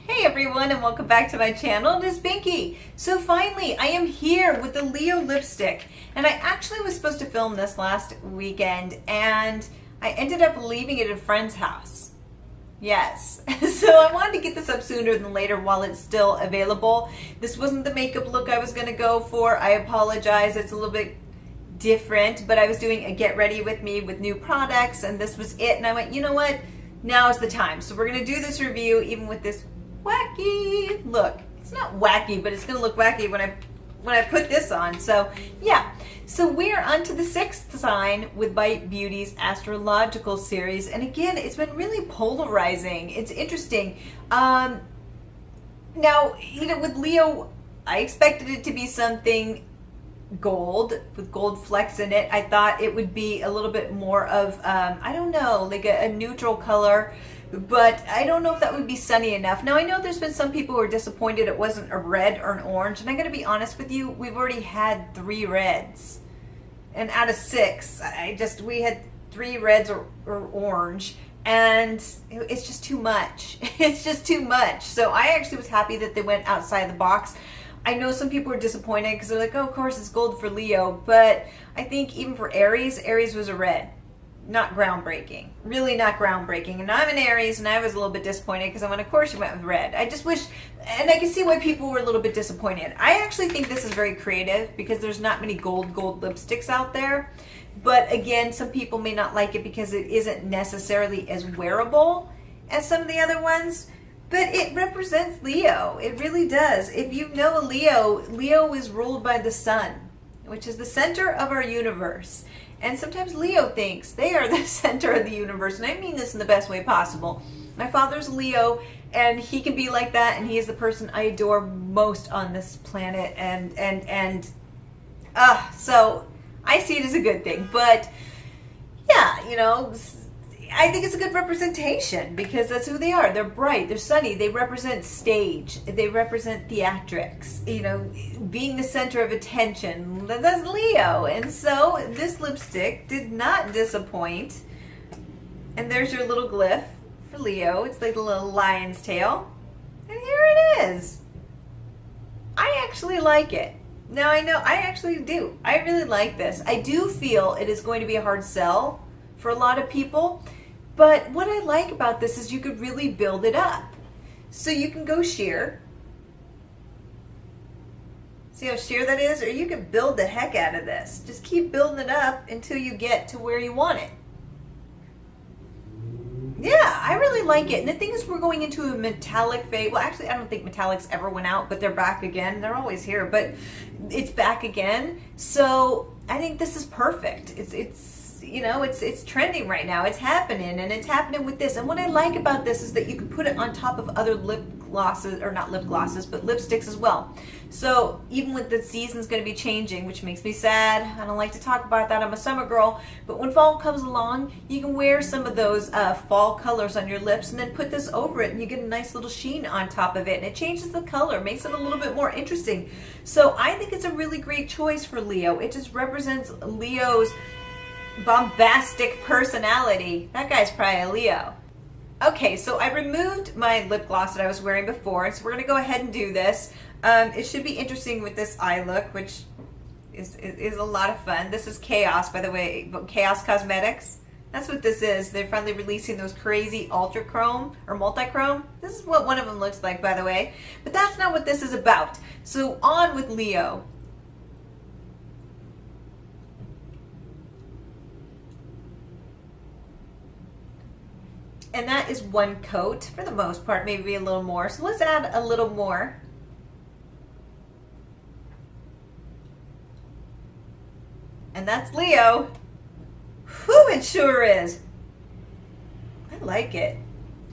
Hey everyone, and welcome back to my channel. It is Binky. So finally, I am here with the Leo lipstick, and I actually was supposed to film this last weekend, and I ended up leaving it at a friend's house. Yes, so I wanted to get this up sooner than later while it's still available. This wasn't the makeup look I was going to go for. I apologize. It's a little bit different, but I was doing a get ready with me with new products, and this was it. And I went, you know what? Now is the time. So we're going to do this review even with this wacky look. It's not wacky, but it's going to look wacky when I put this on. So yeah, so we're on to the sixth sign with Bite Beauty's astrological series, and again, it's been really polarizing. It's interesting. Now, with Leo, I expected it to be something gold with gold flecks in it. I thought it would be a little bit more of I don't know, like a neutral color, but I don't know if that would be sunny enough. Now I know there's been some people who are disappointed it wasn't a red or an orange, and I'm going to be honest with you, we've already had 3 reds, and out of 6 we had 3 reds or orange, and it's just too much. It's just too much. So I actually was happy that they went outside the box. I know some people are disappointed because they're like, oh, of course it's gold for Leo, but I think even for Aries was a red. Not groundbreaking. Really not groundbreaking. And I'm an Aries, and I was a little bit disappointed because I went, of course you went with red. I just wish, and I can see why people were a little bit disappointed. I actually think this is very creative because there's not many gold lipsticks out there. But again, some people may not like it because it isn't necessarily as wearable as some of the other ones. But it represents Leo. It really does. If you know a Leo, Leo is ruled by the sun, which is the center of our universe. And sometimes Leo thinks they are the center of the universe. And I mean this in the best way possible. My father's Leo, and he can be like that. And he is the person I adore most on this planet. So I see it as a good thing. But yeah, I think it's a good representation because that's who they are. They're bright, they're sunny, they represent stage, they represent theatrics, being the center of attention. That's Leo. And so this lipstick did not disappoint. And there's your little glyph for Leo. It's like a little lion's tail. And here it is. I actually like it. Now I know, I actually do. I really like this. I do feel it is going to be a hard sell for a lot of people. But what I like about this is you could really build it up. So you can go sheer. See how sheer that is? Or you can build the heck out of this. Just keep building it up until you get to where you want it. Yeah, I really like it. And the thing is, we're going into a metallic phase. Well, actually, I don't think metallics ever went out, but they're back again. They're always here, but it's back again. So I think this is perfect. It's trending right now. It's happening, and it's happening with this. And what I like about this is that you can put it on top of other lip glosses, or not lip glosses, but lipsticks as well. So even with the season's going to be changing, which makes me sad. I don't like to talk about that. I'm a summer girl. But when fall comes along, you can wear some of those fall colors on your lips and then put this over it, and you get a nice little sheen on top of it. And it changes the color, makes it a little bit more interesting. So I think it's a really great choice for Leo. It just represents Leo's bombastic personality. That guy's probably a Leo. Okay, so I removed my lip gloss that I was wearing before, so we're going to go ahead and do this. It should be interesting with this eye look, which is a lot of fun. This is Chaos, by the way, Chaos Cosmetics. That's what this is. They're finally releasing those crazy ultra chrome or multi-chrome. This is what one of them looks like, by the way. But that's not what this is about. So on with Leo. And that is one coat for the most part, maybe a little more. So let's add a little more. And that's Leo. Whew, it sure is. I like it.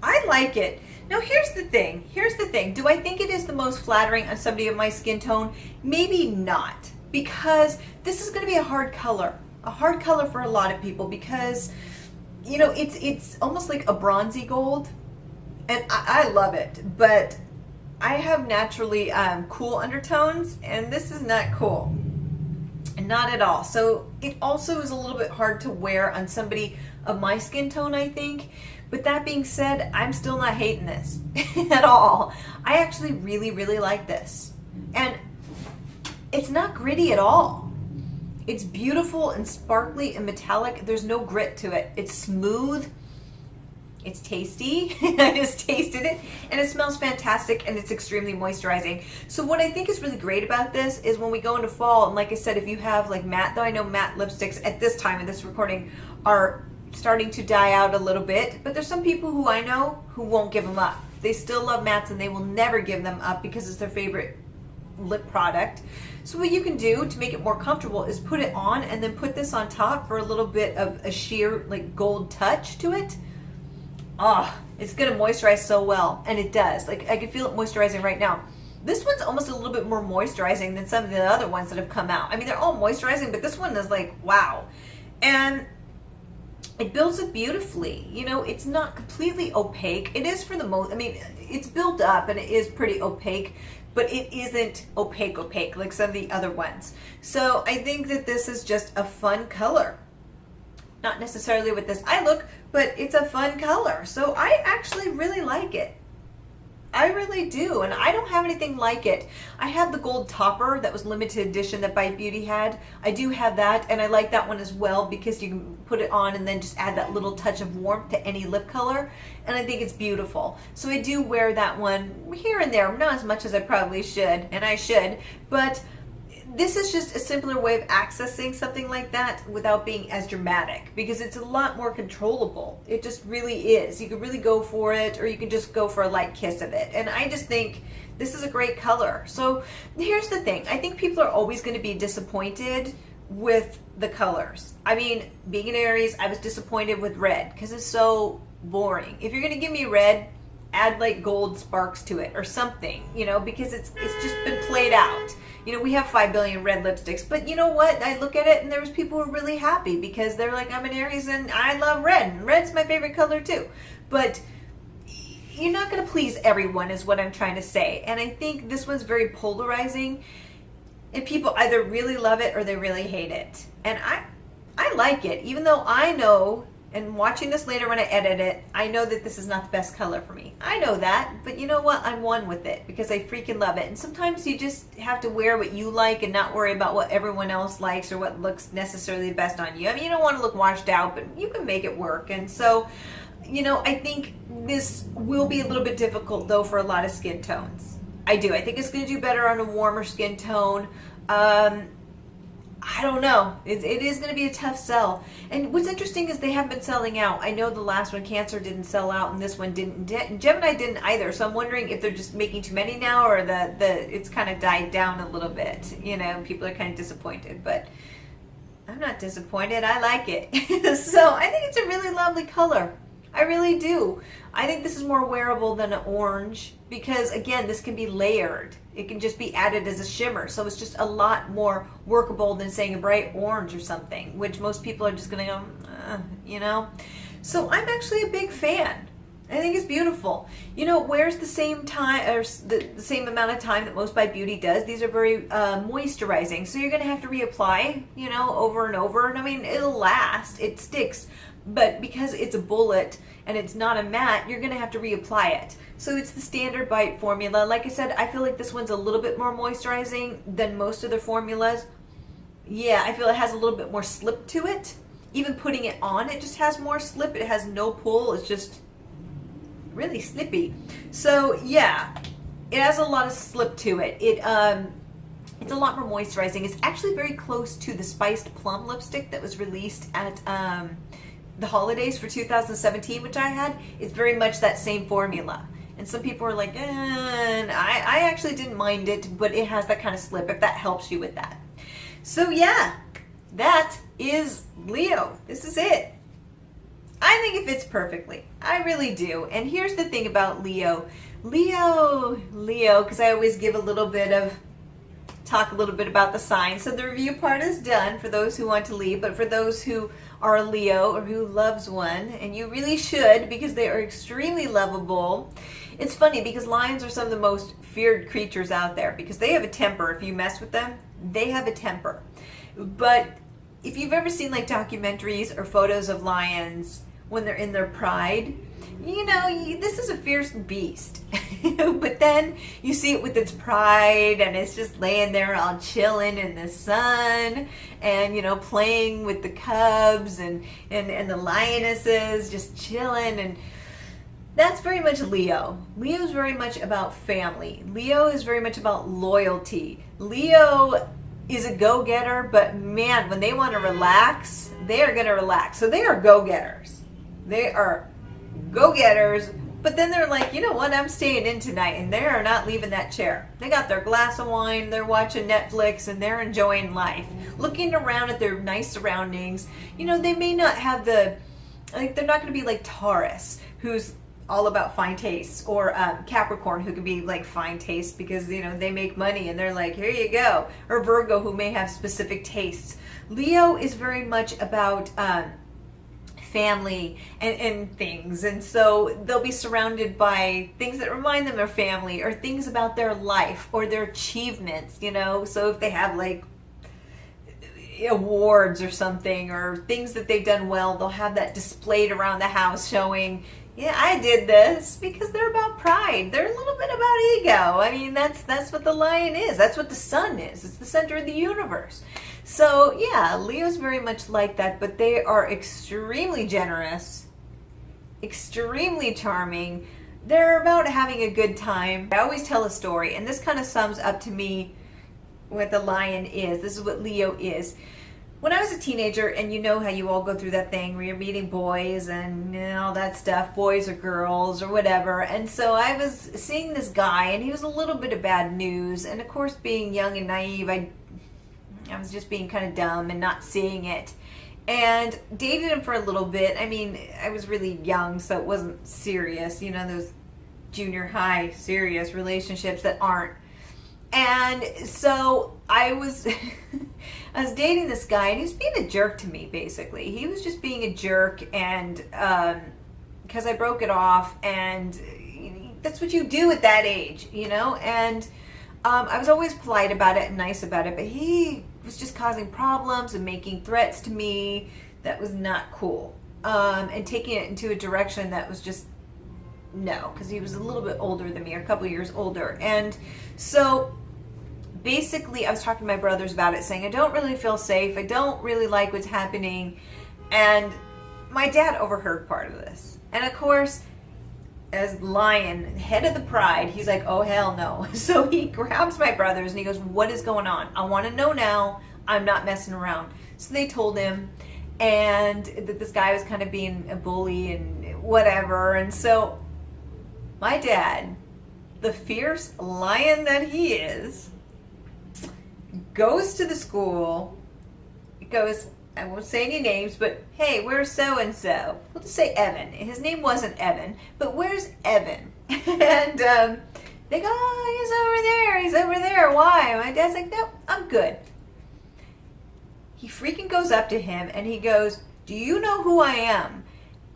I like it. Now here's the thing. Here's the thing. Do I think it is the most flattering on somebody of my skin tone? Maybe not. Because this is going to be a hard color. A hard color for a lot of people because it's almost like a bronzy gold, and I love it, but I have naturally cool undertones, and this is not cool. Not at all. So it also is a little bit hard to wear on somebody of my skin tone, I think. But that being said, I'm still not hating this at all. I actually really, really like this. And it's not gritty at all. It's beautiful and sparkly and metallic. There's no grit to it. It's smooth. It's tasty. I just tasted it, and it smells fantastic, and it's extremely moisturizing. So what I think is really great about this is when we go into fall, and like I said, if you have like matte, though I know matte lipsticks at this time in this recording are starting to die out a little bit, but there's some people who I know who won't give them up. They still love mattes, and they will never give them up because it's their favorite lip product. So what you can do to make it more comfortable is put it on and then put this on top for a little bit of a sheer like gold touch to it. Ah, it's gonna moisturize so well, and it does. Like, I can feel it moisturizing right now. This one's almost a little bit more moisturizing than some of the other ones that have come out. I mean, they're all moisturizing, but this one is like, wow. And it builds up beautifully. You know, it's not completely opaque. It is for the most, I mean, it's built up and it is pretty opaque, but it isn't opaque like some of the other ones. So I think that this is just a fun color. Not necessarily with this eye look, but it's a fun color. So I actually really like it. I really do, and I don't have anything like it. I have the gold topper that was limited edition that Bite Beauty had. I do have that, and I like that one as well because you can put it on and then just add that little touch of warmth to any lip color, and I think it's beautiful. So I do wear that one here and there, not as much as I probably should, and I should, but this is just a simpler way of accessing something like that without being as dramatic, because it's a lot more controllable. It just really is. You can really go for it, or you can just go for a light kiss of it. And I just think this is a great color. So here's the thing. I think people are always going to be disappointed with the colors. I mean, being an Aries, I was disappointed with red because it's so boring. If you're going to give me red, add like gold sparks to it or something, you know, because it's just been played out. You know, we have 5 billion red lipsticks, but you know what? I look at it and there was people who were really happy because they're like, I'm an Aries and I love red, and red's my favorite color too. But you're not going to please everyone is what I'm trying to say. And I think this one's very polarizing, and people either really love it or they really hate it. And I like it, even though I know, and watching this later when I edit it, I know that this is not the best color for me. I know that, but you know what? I'm one with it because I freaking love it. And sometimes you just have to wear what you like and not worry about what everyone else likes or what looks necessarily best on you. I mean, you don't want to look washed out, but you can make it work. And so, you know, I think this will be a little bit difficult though for a lot of skin tones. I do. I think it's going to do better on a warmer skin tone. I don't know. It is going to be a tough sell. And what's interesting is they have been selling out. I know the last one, Cancer, didn't sell out, and this one didn't. And Gemini didn't either. So I'm wondering if they're just making too many now, or it's kind of died down a little bit. You know, people are kind of disappointed. But I'm not disappointed. I like it. So I think it's a really lovely color. I really do. I think this is more wearable than an orange because, again, this can be layered. It can just be added as a shimmer. So it's just a lot more workable than saying a bright orange or something, which most people are just going to go, you know. So I'm actually a big fan. I think it's beautiful. You know, it wears the same time, or the same amount of time that most By Beauty does. These are very moisturizing. So you're going to have to reapply, you know, over and over. And I mean, it'll last. It sticks. But because it's a bullet and it's not a matte, you're going to have to reapply it. So it's the standard Bite formula. Like I said, I feel like this one's a little bit more moisturizing than most of their formulas. Yeah, I feel it has a little bit more slip to it. Even putting it on, it just has more slip. It has no pull. It's just really slippy. So yeah, it has a lot of slip to it. It's a lot more moisturizing. It's actually very close to the Spiced Plum lipstick that was released at the holidays for 2017, which I had. It's very much that same formula. And some people are like, and I actually didn't mind it, but it has that kind of slip, if that helps you with that. So yeah, that is Leo. This is it. I think it fits perfectly. I really do. And here's the thing about Leo, because I always give talk a little bit about the sign. So the review part is done for those who want to leave, but for those who are a Leo or who loves one, and you really should because they are extremely lovable. It's funny because lions are some of the most feared creatures out there because they have a temper. If you mess with them, they have a temper. But if you've ever seen like documentaries or photos of lions when they're in their pride, this is a fierce beast. But then you see it with its pride, and it's just laying there all chilling in the sun, and playing with the cubs and the lionesses, just chilling. And that's very much Leo. Leo's very much about family. Leo is very much about loyalty. Leo is a go-getter, but man, when they want to relax, they are going to relax. So they are go-getters. They are go-getters, but then they're like, you know what, I'm staying in tonight, and they are not leaving that chair. They got their glass of wine, they're watching Netflix, and they're enjoying life, looking around at their nice surroundings. They may not have they're not going to be like Taurus, who's all about fine taste, or Capricorn, who can be like fine taste because they make money and they're like, here you go, or Virgo, who may have specific tastes. Leo is very much about family and things, and so they'll be surrounded by things that remind them of family, or things about their life or their achievements. So if they have like awards or something, or things that they've done well, they'll have that displayed around the house showing, yeah, I did this, because they're about pride. They're a little bit about ego. I mean, that's what the lion is. That's what the sun is. It's the center of the universe. So yeah, Leo's very much like that, but they are extremely generous, extremely charming. They're about having a good time. I always tell a story, and this kind of sums up to me what the lion is. This is what Leo is. When I was a teenager, and you know how you all go through that thing where you're meeting boys and all that stuff, boys or girls or whatever. And so I was seeing this guy, and he was a little bit of bad news. And of course, being young and naive, I was just being kind of dumb and not seeing it. And dated him for a little bit. I mean, I was really young, so it wasn't serious. Those junior high serious relationships that aren't. And so I was dating this guy, and he was being a jerk to me, basically. He was just being a jerk, and because I broke it off, and that's what you do at that age, and I was always polite about it and nice about it, but he was just causing problems and making threats to me that was not cool, and taking it into a direction that was just no, because he was a little bit older than me, or a couple of years older. And so basically I was talking to my brothers about it, saying I don't really feel safe, I don't really like what's happening. And my dad overheard part of this, and of course, as lion, head of the pride, he's like, oh hell no. So he grabs my brothers and he goes, what is going on? I want to know now. I'm not messing around. So they told him, and that this guy was kind of being a bully and whatever. And so my dad, the fierce lion that he is, goes to the school, goes, I won't say any names, but hey, where's so-and-so? We'll just say Evan. His name wasn't Evan, but where's Evan? And they go, oh, he's over there, why? My dad's like, no, I'm good. He freaking goes up to him and he goes, do you know who I am?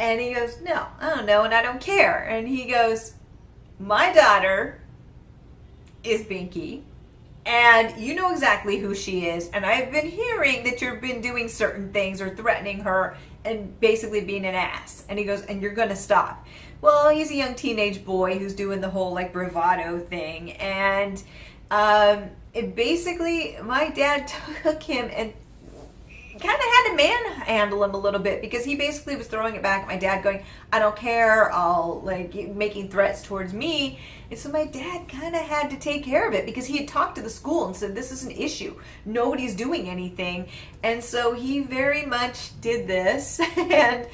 And he goes, no, I don't know, and I don't care. And he goes, my daughter is Binky, and you know exactly who she is, and I've been hearing that you've been doing certain things or threatening her and basically being an ass. And he goes, and you're going to stop. Well, he's a young teenage boy who's doing the whole like bravado thing, and basically my dad took him and kind of had to manhandle him a little bit, because he basically was throwing it back at my dad going, I don't care, I'll like making threats towards me. And so my dad kind of had to take care of it, because he had talked to the school and said, this is an issue, nobody's doing anything. And so he very much did this, and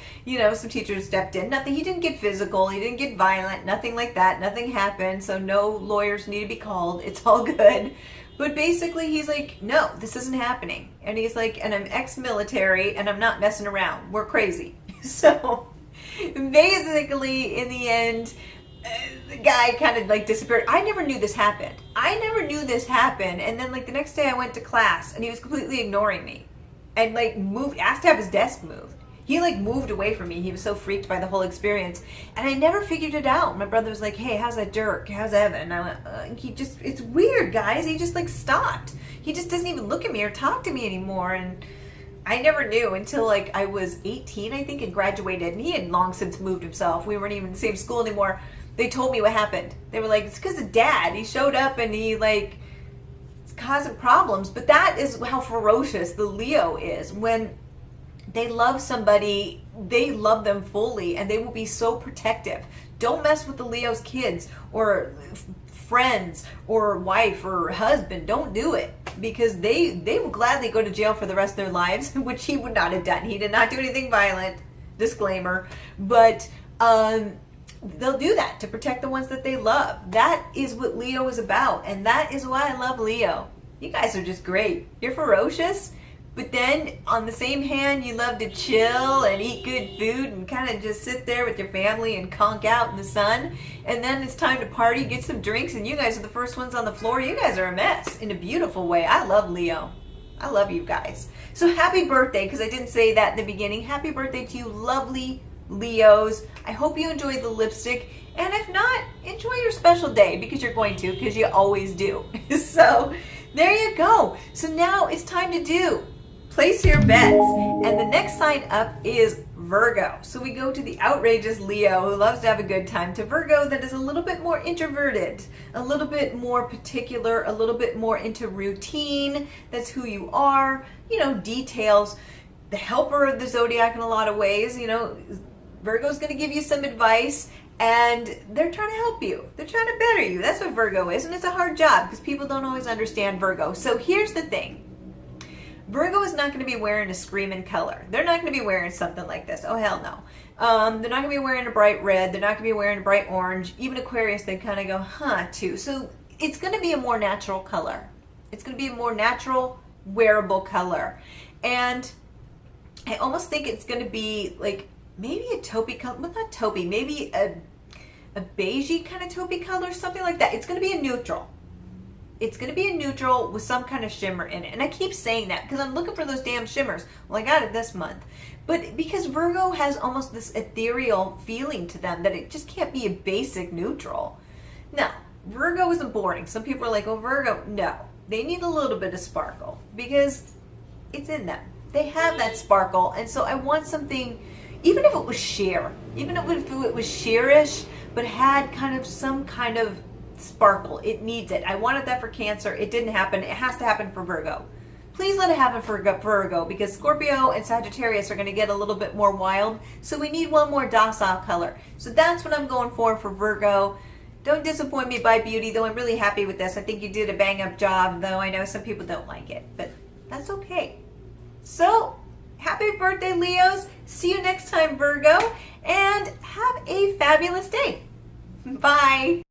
some teachers stepped in. Nothing, he didn't get physical, he didn't get violent, nothing like that, nothing happened, so no lawyers need to be called, it's all good. But basically, he's like, no, this isn't happening. And he's like, and I'm ex-military, and I'm not messing around. We're crazy. So basically, in the end, the guy kind of like disappeared. I never knew this happened. And then like the next day I went to class, and he was completely ignoring me. And like asked to have his desk moved. He like moved away from me. He was so freaked by the whole experience. And I never figured it out. My brother was like, hey, how's that Dirk? How's Evan? And I went, it's weird, guys. He just like stopped. He just doesn't even look at me or talk to me anymore. And I never knew until like I was 18, I think, and graduated. And he had long since moved himself. We weren't even in the same school anymore. They told me what happened. They were like, it's because of Dad. He showed up and he like it's causing problems. But that is how ferocious the Leo is. When they love somebody, they love them fully, and they will be so protective. Don't mess with the Leo's kids or friends or wife or husband. Don't do it, because they will gladly go to jail for the rest of their lives, which he would not have done. He did not do anything violent, disclaimer, but they'll do that to protect the ones that they love. That is what Leo is about, and that is why I love Leo. You guys are just great. You're ferocious, but then on the same hand, you love to chill and eat good food and kind of just sit there with your family and conk out in the sun. And then it's time to party, get some drinks, and you guys are the first ones on the floor. You guys are a mess in a beautiful way. I love Leo. I love you guys. So happy birthday, because I didn't say that in the beginning. Happy birthday to you lovely Leos. I hope you enjoyed the lipstick. And if not, enjoy your special day, because you're going to, because you always do. So there you go. So now it's time to place your bets. And the next sign up is Virgo. So we go to the outrageous Leo, who loves to have a good time, to Virgo that is a little bit more introverted, a little bit more particular, a little bit more into routine. That's who you are, details. The helper of the Zodiac in a lot of ways. Virgo's going to give you some advice, and they're trying to help you. They're trying to better you. That's what Virgo is, and it's a hard job because people don't always understand Virgo. So here's the thing. Virgo is not going to be wearing a screaming color. They're not going to be wearing something like this. Oh, hell no. They're not going to be wearing a bright red. They're not going to be wearing a bright orange. Even Aquarius, they kind of go, too. So it's going to be a more natural color. It's going to be a more natural, wearable color. And I almost think it's going to be like maybe a taupey color. Well, not taupey. Maybe a beigey kind of taupey color, something like that. It's going to be a neutral. It's going to be a neutral with some kind of shimmer in it. And I keep saying that because I'm looking for those damn shimmers. Well, I got it this month. But because Virgo has almost this ethereal feeling to them that it just can't be a basic neutral. No, Virgo isn't boring. Some people are like, oh, Virgo. No, they need a little bit of sparkle because it's in them. They have that sparkle. And so I want something, even if it was sheer, even if it was sheerish, but had kind of some kind of sparkle. It needs it. I wanted that for Cancer. It didn't happen. It has to happen for Virgo. Please let it happen for Virgo, because Scorpio and Sagittarius are going to get a little bit more wild. So we need one more docile color. So that's what I'm going for Virgo. Don't disappoint me by beauty, though I'm really happy with this. I think you did a bang up job, though I know some people don't like it, but that's okay. So happy birthday, Leos. See you next time, Virgo, and have a fabulous day. Bye.